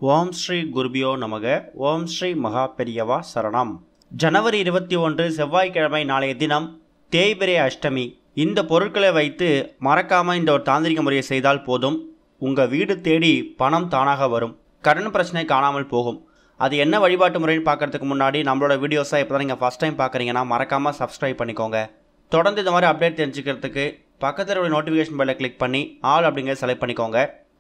ஓம் ஸ்ரீ குருபியோ நமக. ஓம் ஸ்ரீ மகா பெரியவா சரணம். ஜனவரி 21 செவ்வாய்க்கிழமை நாளைய தினம் தேய்பிரை அஷ்டமி. இந்த பொருட்களை வைத்து மறக்காமல் இந்த ஒரு தாந்திரிக முறையை செய்தால் போதும், உங்கள் வீடு தேடி பணம் தானாக வரும், கடன் பிரச்சனை காணாமல் போகும். அது என்ன வழிபாட்டு முறைன்னு பார்க்குறதுக்கு முன்னாடி நம்மளோட வீடியோஸாக இப்போ தான் நீங்கள் ஃபஸ்ட் டைம் பார்க்குறீங்கன்னா மறக்காமல் சப்ஸ்கிரைப் பண்ணிக்கோங்க. தொடர்ந்து இந்த மாதிரி அப்டேட் தெரிஞ்சுக்கிறதுக்கு பக்கத்தில் ஒரு நோட்டிஃபிகேஷன் பெல்லை கிளிக் பண்ணி ஆல் அப்படிங்கிறத செலக்ட் பண்ணிக்கோங்க.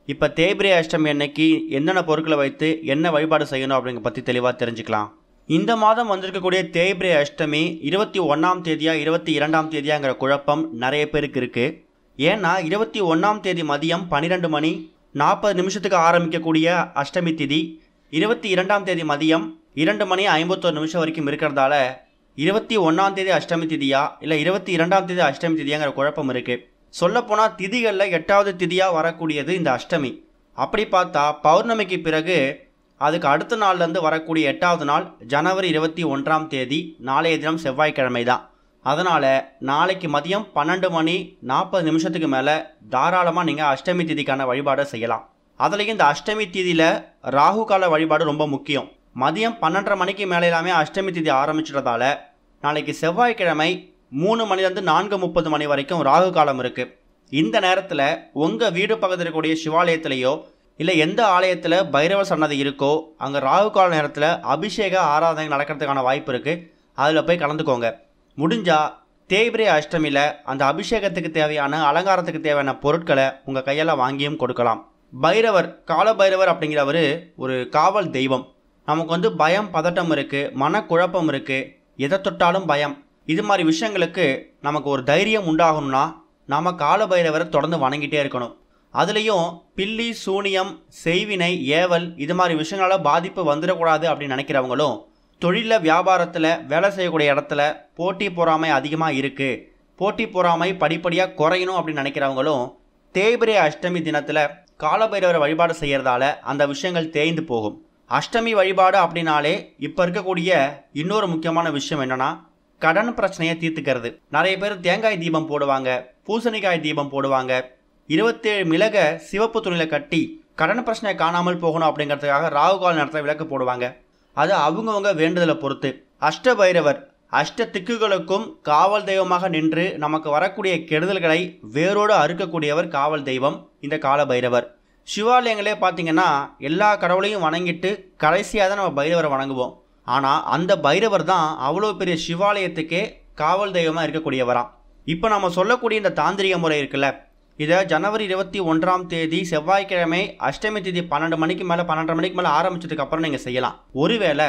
இப்போ தேய்பிரை அஷ்டமி அன்னைக்கு என்னென்ன பொருட்களை வைத்து என்ன வழிபாடு செய்யணும் அப்படிங்கிற பற்றி தெளிவாக தெரிஞ்சுக்கலாம். இந்த மாதம் வந்திருக்கக்கூடிய தேய்பிரை அஷ்டமி 21ஆம் தேதியா 22ஆம் தேதியாங்கிற குழப்பம் நிறைய பேருக்கு இருக்குது. ஏன்னா 21ஆம் தேதி மதியம் 12 மணி 40 நிமிஷத்துக்கு ஆரம்பிக்கக்கூடிய அஷ்டமி திதி 22ஆம் தேதி மதியம் 2 மணி 51 நிமிஷம் வரைக்கும் இருக்கிறதால 21ஆம் தேதி அஷ்டமி திதியா இல்லை 22ஆம் தேதி அஷ்டமி திதியாங்கிற குழப்பம் இருக்குது. சொல்லப்போனால் திதிகளில் 8வது திதியாக வரக்கூடியது இந்த அஷ்டமி. அப்படி பார்த்தா பௌர்ணமிக்கு பிறகு அதுக்கு அடுத்த நாள்லேருந்து வரக்கூடிய 8வது நாள் ஜனவரி 21ஆம் தேதி நாளைய தினம் செவ்வாய்க்கிழமை தான். அதனால் நாளைக்கு மதியம் 12 மணி 40 நிமிஷத்துக்கு மேலே தாராளமாக நீங்கள் அஷ்டமி திதிக்கான வழிபாடை செய்யலாம். அதுலேயும் இந்த அஷ்டமி திதியில் ராகு கால வழிபாடு ரொம்ப முக்கியம். மதியம் 12:30 மணிக்கு மேலே எல்லாமே அஷ்டமி திதி ஆரம்பிச்சிட்டதால நாளைக்கு செவ்வாய்க்கிழமை 3 மணிலேருந்து 4:30 மணி வரைக்கும் ராகு காலம் இருக்குது. இந்த நேரத்தில் உங்கள் வீடு பக்கத்தில் இருக்கக்கூடிய சிவாலயத்திலேயோ இல்லை எந்த ஆலயத்தில் பைரவர் சன்னதி இருக்கோ அங்கே ராகு கால நேரத்தில் அபிஷேக ஆராதனை நடக்கிறதுக்கான வாய்ப்பு இருக்குது. அதில் போய் கலந்துக்கோங்க. முடிஞ்சால் தேய்பிரை அஷ்டமியில் அந்த அபிஷேகத்துக்கு தேவையான அலங்காரத்துக்கு தேவையான பொருட்களை உங்கள் கையால் வாங்கியும் கொடுக்கலாம். பைரவர், கால பைரவர் அப்படிங்கிறவர் ஒரு காவல் தெய்வம். நமக்கு பயம் பதட்டம் இருக்குது, மனக்குழப்பம் இருக்குது, எதை தொட்டாலும் பயம், இது மாதிரி விஷயங்களுக்கு நமக்கு ஒரு தைரியம் உண்டாகணும்னா நாம் கால பைரவரை தொடர்ந்து வணங்கிட்டே இருக்கணும். அதுலேயும் பில்லி, சூனியம், செய்வினை, ஏவல் இது மாதிரி விஷயங்களால் பாதிப்பு வந்துடக்கூடாது அப்படின்னு நினைக்கிறவங்களும், தொழிலில் வியாபாரத்தில் வேலை செய்யக்கூடிய இடத்துல போட்டி பொறாமை அதிகமாக இருக்குது, போட்டி பொறாமை படிப்படியாக குறையணும் அப்படின்னு நினைக்கிறவங்களும் தேய்பிரை அஷ்டமி தினத்தில் காலபைரவரை வழிபாடு செய்கிறதால அந்த விஷயங்கள் தேய்ந்து போகும். அஷ்டமி வழிபாடு அப்படின்னாலே இப்போ இருக்கக்கூடிய இன்னொரு முக்கியமான விஷயம் என்னென்னா கடன் பிரச்சனையை தீர்த்துக்கிறது. நிறைய பேர் தேங்காய் தீபம் போடுவாங்க, பூசணிக்காய் தீபம் போடுவாங்க, 27 மிளகை சிவப்பு துணியில் கட்டி கடன் பிரச்சனை காணாமல் போகணும் அப்படிங்கிறதுக்காக ராகு கால நேரத்தில் விளக்கு போடுவாங்க. அது அவங்கவுங்க வேண்டுதலை பொறுத்து. அஷ்ட பைரவர் அஷ்ட திக்குகளுக்கும் காவல் தெய்வமாக நின்று நமக்கு வரக்கூடிய கெடுதல்களை வேரோடு அறுக்கக்கூடியவர் காவல் தெய்வம் இந்த கால பைரவர். சிவாலயங்களே பார்த்தீங்கன்னா எல்லா கடவுளையும் வணங்கிட்டு கடைசியாக தான் நம்ம பைரவரை வணங்குவோம். ஆனால் அந்த பைரவர் தான் அவ்வளோ பெரிய சிவாலயத்துக்கே காவல் தெய்வமாக இருக்கக்கூடியவராம். இப்போ நம்ம சொல்லக்கூடிய இந்த தாந்திரிக முறை இருக்குல்ல, இதை ஜனவரி 21ஆம் தேதி செவ்வாய்க்கிழமை அஷ்டமி திதி 12 மணிக்கு மேலே 12:30 மணிக்கு மேலே ஆரம்பிச்சதுக்கப்புறம் நீங்கள் செய்யலாம். ஒருவேளை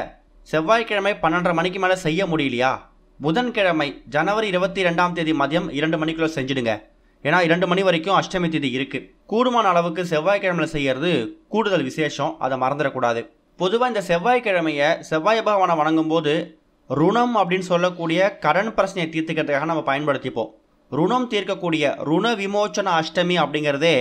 செவ்வாய்க்கிழமை 12:30 மணிக்கு மேலே செய்ய முடியலையா, புதன்கிழமை ஜனவரி 22ஆம் தேதி மதியம் 2 மணிக்குள்ளே செஞ்சுடுங்க. ஏன்னா 2 மணி வரைக்கும் அஷ்டமி திதி இருக்குது. கூடுமான அளவுக்கு செவ்வாய்க்கிழமையில் செய்கிறது கூடுதல் விசேஷம், அதை மறந்துடக்கூடாது. பொதுவாக இந்த செவ்வாய்க்கிழமையை செவ்வாய் பகவானை வணங்கும் போது ருணம் அப்படின்னு சொல்லக்கூடிய கடன் பிரச்சனையை தீர்த்துக்கிறதுக்காக நம்ம பயன்படுத்திப்போம். ருணம் தீர்க்கக்கூடிய ருண விமோச்சன அஷ்டமி அப்படிங்கிறதே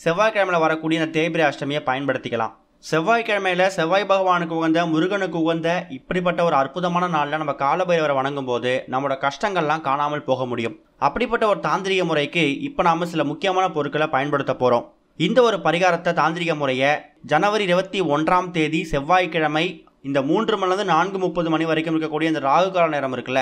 செவ்வாய்க்கிழமையில் வரக்கூடிய இந்த தேய்பிரை அஷ்டமியை பயன்படுத்திக்கலாம். செவ்வாய்க்கிழமையில் செவ்வாய் பகவானுக்கு உகந்த, முருகனுக்கு உகந்த இப்படிப்பட்ட ஒரு அற்புதமான நாளில் நம்ம காலபைரவரை வணங்கும் போது நம்மளோட கஷ்டங்கள்லாம் காணாமல் போக முடியும். அப்படிப்பட்ட ஒரு தாந்திரிக முறைக்கு இப்போ நாம் சில முக்கியமான பொருட்களை பயன்படுத்த போகிறோம். இந்த ஒரு பரிகாரத்தை, தாந்திரிக முறையை ஜனவரி 21ஆம் தேதி செவ்வாய்க்கிழமை இந்த 3 மணிலேருந்து 4:30 மணி வரைக்கும் இருக்கக்கூடிய இந்த ராகு கால நேரம் இருக்குல்ல,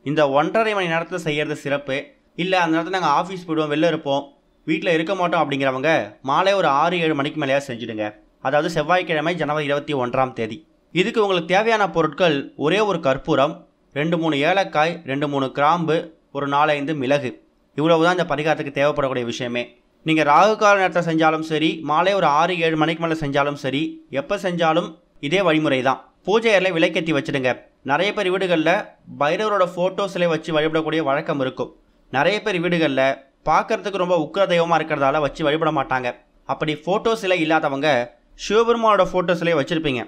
இந்த 1.5 மணி நேரத்தில் செய்கிறது சிறப்பு. இல்லை அந்த நேரத்தில் நாங்கள் ஆஃபீஸ் போய்டுவோம், வெளில இருப்போம், வீட்டில் இருக்க மாட்டோம் அப்படிங்கிறவங்க மாலை ஒரு 6-7 மணிக்கு மேலேயே செஞ்சுடுங்க. அதாவது செவ்வாய்க்கிழமை ஜனவரி 21ஆம் தேதி. இதுக்கு உங்களுக்கு தேவையான பொருட்கள் ஒரே ஒரு கற்பூரம், 2-3 ஏலக்காய், 2-3 கிராம்பு, ஒரு 4-5 மிளகு. இவ்வளவு தான் இந்த பரிகாரத்துக்கு தேவைப்படக்கூடிய விஷயமே. நீங்கள் ராகு கால நேரத்தில் செஞ்சாலும் சரி, மாலை ஒரு 6-7 மணிக்கு மேலே செஞ்சாலும் சரி, எப்போ செஞ்சாலும் இதே வழிமுறை தான். பூஜை அறையில் விளக்கேற்றி வச்சுடுங்க. நிறைய பேர் வீடுகளில் பைரவரோட ஃபோட்டோ சிலை வச்சு வழிபடக்கூடிய வழக்கம் இருக்கும். நிறைய பேர் வீடுகளில் பார்க்குறதுக்கு ரொம்ப உக்கிர தெய்வமாக இருக்கிறதால வச்சு வழிபட மாட்டாங்க. அப்படி ஃபோட்டோ சிலை இல்லாதவங்க சிவபெருமானோட ஃபோட்டோ சிலையை வச்சுருப்பீங்க.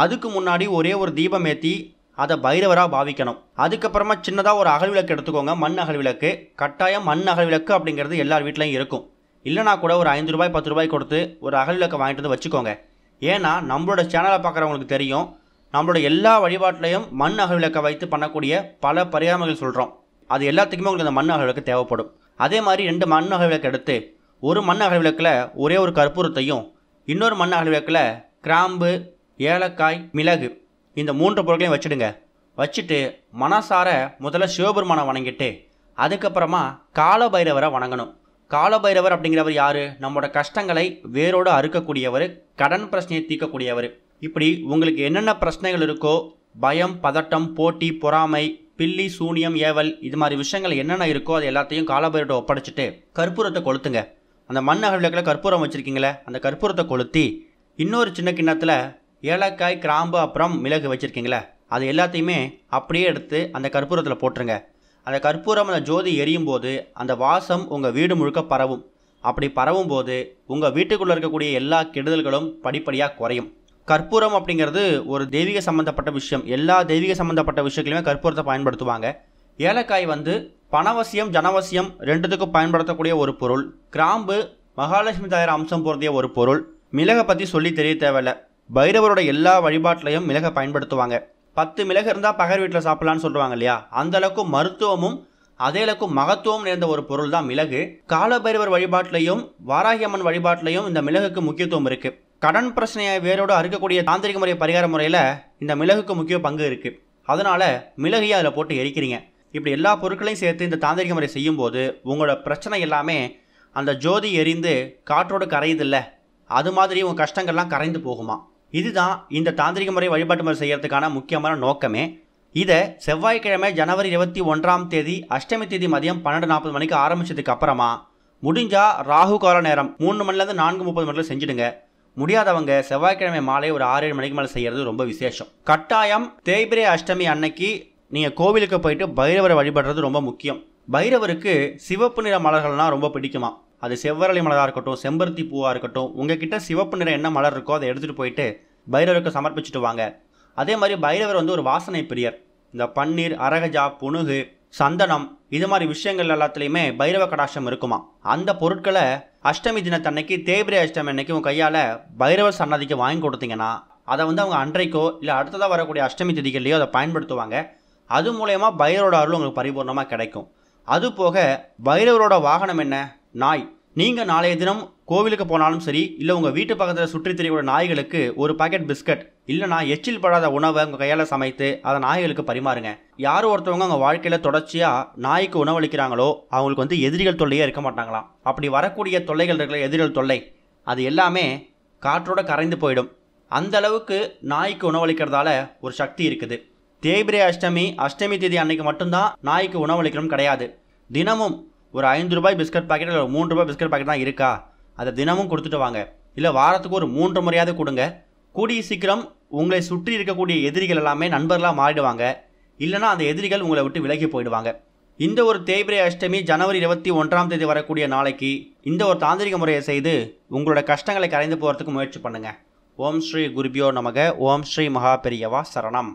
அதுக்கு முன்னாடி ஒரே ஒரு தீபம் ஏற்றி அதை பைரவராக பாவிக்கணும். அதுக்கப்புறமா சின்னதாக ஒரு அகல் விளக்கு எடுத்துக்கோங்க, மண் அகல் விளக்கு. கட்டாயம் மண் அகல் விளக்கு அப்படிங்கிறது எல்லார் வீட்லையும் இருக்கும். இல்லைனா கூட ஒரு 5 ரூபாய் 10 ரூபாய் கொடுத்து ஒரு அகல் விளக்கை வாங்கிட்டு வந்து வச்சுக்கோங்க. ஏன்னா நம்மளோட சேனலை பார்க்குறவங்களுக்கு தெரியும், நம்மளோட எல்லா வழிபாட்டிலையும் மண் அகல் விளக்கை வைத்து பண்ணக்கூடிய பல பரிகாரங்கள் சொல்கிறோம். அது எல்லாத்துக்குமே உங்களுக்கு அந்த மண் அகல் விளக்கு தேவைப்படும். அதே மாதிரி 2 மண் அகல் விளக்கு எடுத்து ஒரு மண் அகல் விளக்கில் ஒரே ஒரு கற்பூரத்தையும், இன்னொரு மண் அகல் விளக்கில் கிராம்பு, ஏலக்காய், மிளகு இந்த 3 பொருட்களையும் வச்சுடுங்க. வச்சுட்டு மனசார முதல்ல சிவபெருமானை வணங்கிட்டு அதுக்கப்புறமா காலபைரவரை வணங்கணும். காலபைரவர் அப்படிங்கிறவர் யார்? நம்மளோட கஷ்டங்களை வேரோடு அறுக்கக்கூடியவர், கடன் பிரச்சனையை தீர்க்கக்கூடியவர். இப்படி உங்களுக்கு என்னென்ன பிரச்சனைகள் இருக்கோ, பயம், பதட்டம், போட்டி, பொறாமை, பில்லி, சூனியம், ஏவல், இது மாதிரி விஷயங்கள் என்னென்ன இருக்கோ அது எல்லாத்தையும் காலபைரவர்கிட்ட ஒப்படைச்சிட்டு கற்பூரத்தை கொளுத்துங்க. அந்த மண் அகழ்விளக்கில் கற்பூரம் வச்சுருக்கீங்களே, அந்த கற்பூரத்தை கொளுத்தி இன்னொரு சின்ன கிண்ணத்தில் ஏலக்காய், கிராம்பு, அப்புறம் மிளகு வச்சுருக்கீங்களே, அது எல்லாத்தையுமே அப்படியே எடுத்து அந்த கற்பூரத்தில் போட்டுருங்க. அந்த கற்பூரம் அந்த ஜோதி எரியும் போது அந்த வாசம் உங்கள் வீடு முழுக்க பரவும். அப்படி பரவும் போது உங்கள் வீட்டுக்குள்ளே இருக்கக்கூடிய எல்லா கெடுதல்களும் படிப்படியாக குறையும். கற்பூரம் அப்படிங்கிறது ஒரு தெய்வீக சம்மந்தப்பட்ட விஷயம். எல்லா தெய்வீக சம்மந்தப்பட்ட விஷயங்களையுமே கற்பூரத்தை பயன்படுத்துவாங்க. ஏலக்காய் பணவசியம், ஜனவசியம் ரெண்டுத்துக்கும் பயன்படுத்தக்கூடிய ஒரு பொருள். கிராம்பு மகாலட்சுமி தாயார் அம்சம் பொருந்திய ஒரு பொருள். மிளகை பற்றி சொல்லி தெரிய தேவையில்லை. பைரவரோட எல்லா வழிபாட்டிலையும் மிளகை பயன்படுத்துவாங்க. 10 மிளகு இருந்தால் பகர் வீட்டில் சாப்பிட்லான்னு சொல்லுவாங்க இல்லையா, அந்தளவுக்கு மருத்துவமும் அதே அளவுக்கு மகத்துவம் நிறைந்த ஒரு பொருள் தான் மிளகு. காலபைரவர் வழிபாட்டிலையும் வாராகியம்மன் வழிபாட்டிலையும் இந்த மிளகுக்கு முக்கியத்துவம் இருக்குது. கடன் பிரச்சனையை வேரோடு அறுக்கக்கூடிய தாந்திரிக முறை பரிகார முறையில் இந்த மிளகுக்கு முக்கிய பங்கு இருக்குது. அதனால் மிளகையை அதில் போட்டு எரிக்கிறீங்க. இப்படி எல்லா பொருட்களையும் சேர்த்து இந்த தாந்திரிக முறை செய்யும்போது உங்களோட பிரச்சனை எல்லாமே அந்த ஜோதி எரிந்து காற்றோடு கரையுதில்ல, அது மாதிரி உங்கள் கஷ்டங்கள்லாம் கரைந்து போகுமா. இதுதான் இந்த தாந்திரிக முறை வழிபாட்டு முறை செய்யறதுக்கான முக்கியமான நோக்கமே. இதை செவ்வாய்க்கிழமை ஜனவரி 21 அஷ்டமி தேதி மதியம் 12:40 மணிக்கு ஆரம்பிச்சதுக்கு அப்புறமா முடிஞ்சால் ராகு கால நேரம் 3 மணிலேருந்து 4:30 மணிக்கு செஞ்சுடுங்க. முடியாதவங்க செவ்வாய்க்கிழமை மாலை ஒரு 6-7 மணிக்கு மேலே செய்கிறது ரொம்ப விசேஷம். கட்டாயம் தேய்பிரை அஷ்டமி அன்னைக்கு நீங்கள் கோவிலுக்கு போயிட்டு பைரவரை வழிபடுறது ரொம்ப முக்கியம். பைரவருக்கு சிவப்பு நிற மலர்கள்னால் ரொம்ப பிடிக்குமா. அது செவ்வரளி மலராக இருக்கட்டும், செம்பருத்தி பூவாக இருக்கட்டும், உங்ககிட்ட சிவப்பு நிறம் என்ன மலர் இருக்கோ அதை எடுத்துகிட்டு போயிட்டு பைரவருக்கு சமர்ப்பிச்சுட்டு வாங்க. அதே மாதிரி பைரவர் ஒரு வாசனை பிரியர். இந்த பன்னீர், அரகஜா, புனுகு, சந்தனம் இது மாதிரி விஷயங்கள் எல்லாத்துலேயுமே பைரவ கடாட்சம் இருக்குமா. அந்த பொருட்களை அஷ்டமி தினத்தன்னைக்கு தேய்பிரை அஷ்டமி அன்னைக்கு உங்கள் கையால் பைரவர் சன்னதிக்கு வாங்கி கொடுத்தீங்கன்னா அதை அவங்க அன்றைக்கோ இல்லை அடுத்ததாக வரக்கூடிய அஷ்டமி திதிகள்லையோ அதை பயன்படுத்துவாங்க. அது மூலயமா பைரவரோட அருள் உங்களுக்கு பரிபூர்ணமாக கிடைக்கும். அதுபோக பைரவரோட வாகனம் என்ன? நாய். நீங்கள் நாளைய தினம் கோவிலுக்கு போனாலும் சரி, இல்லை உங்கள் வீட்டு பக்கத்தில் சுற்றி திரியக்கூடிய நாய்களுக்கு ஒரு பாக்கெட் பிஸ்கட் இல்லைனா எச்சில் படாத உணவை உங்கள் கையால் சமைத்து அதை நாய்களுக்கு பரிமாறுங்க. யார் ஒருத்தவங்க அவங்க வாழ்க்கையில் தொடர்ச்சியாக நாய்க்கு உணவளிக்கிறாங்களோ அவங்களுக்கு எதிரிகள் தொல்லையே இருக்க மாட்டாங்களாம். அப்படி வரக்கூடிய தொல்லைகள் இருக்கிற எதிரிகள் தொல்லை அது எல்லாமே காற்றோட கரைந்து போயிடும். அந்த அளவுக்கு நாய்க்கு உணவளிக்கிறதால ஒரு சக்தி இருக்குது. தேய்பிரை அஷ்டமி தேதி அன்னைக்கு மட்டும்தான் நாய்க்கு உணவளிக்கணும் கிடையாது. தினமும் ஒரு 5 ரூபாய் பிஸ்கட் பாக்கெட் இல்லை 3 ரூபாய் பிஸ்கட் பாக்கெட் தான் இருக்கா, அதை தினமும் கொடுத்துட்டு வாங்க. இல்லை வாரத்துக்கு ஒரு 3 முறையாவது கொடுங்க. கூடிய சீக்கிரம் உங்களை சுற்றி இருக்கக்கூடிய எதிரிகள் எல்லாமே நண்பர்களாக மாறிடுவாங்க. இல்லைனா அந்த எதிரிகள் உங்களை விட்டு விலகி போயிடுவாங்க. இந்த ஒரு தேய்பிரை அஷ்டமி ஜனவரி 21 வரக்கூடிய நாளைக்கு இந்த ஒரு தாந்திரிக முறையை செய்து உங்களோட கஷ்டங்களை கரைந்து போகிறதுக்கு முயற்சி பண்ணுங்கள். ஓம் ஸ்ரீ குருபியோ நமக. ஓம் ஸ்ரீ மகா பெரியவா சரணம்.